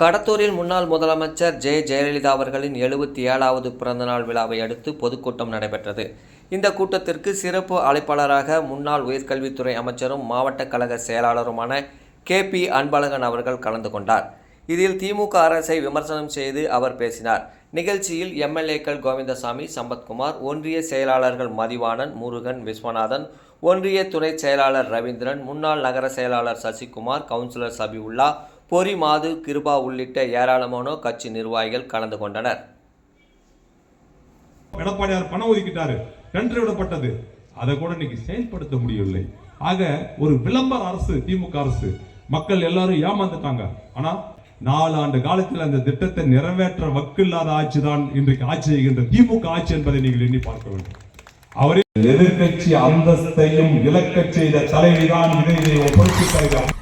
கடத்தூரில் முன்னாள் முதலமைச்சர் ஜெயலலிதா அவர்களின் 77வது பிறந்தநாள் விழாவை அடுத்து பொதுக்கூட்டம் நடைபெற்றது. இந்த கூட்டத்திற்கு சிறப்பு அழைப்பாளராக முன்னாள் உயர்கல்வித்துறை அமைச்சரும் மாவட்ட கழக செயலாளருமான KP அன்பழகன் அவர்கள் கலந்து கொண்டார். இதில் திமுக அரசை விமர்சனம் செய்து அவர் பேசினார். நிகழ்ச்சியில் MLAக்கள் கோவிந்தசாமி, சம்பத்குமார், ஒன்றிய செயலாளர்கள் மதிவாணன், முருகன், விஸ்வநாதன், ஒன்றிய துணை செயலாளர் ரவீந்திரன், முன்னாள் நகர செயலாளர் சசிகுமார், கவுன்சிலர் சபிவுல்லா, பொறி மாது, கிருபா உள்ளிட்ட ஏராளமானோர் கட்சி நிர்வாகிகள் கலந்து கொண்டனர். எடப்பாடியார் பணம் ஒதுக்கிட்டாரு, டெண்டர் விடப்பட்டது, அதை கூட இன்னைக்கு செயல்படுத்த முடியவில்லை. ஆக ஒரு விளம்பர அரசு திமுக அரசு. மக்கள் எல்லாரும் ஏமாந்துட்டாங்க. ஆனா 4 ஆண்டு காலத்தில் அந்த திட்டத்தை நிறைவேற்ற வக்கில்லாத ஆட்சி தான் இன்றைக்கு ஆட்சி செய்கின்ற திமுக ஆட்சி என்பதை நீங்கள் எண்ணி பார்க்க வேண்டும். அவரின் எதிர்கட்சி அந்தஸ்தையும் இலக்கச் செய்த தலைவிதான் இதை ஒப்படைத்து தருகிறார்.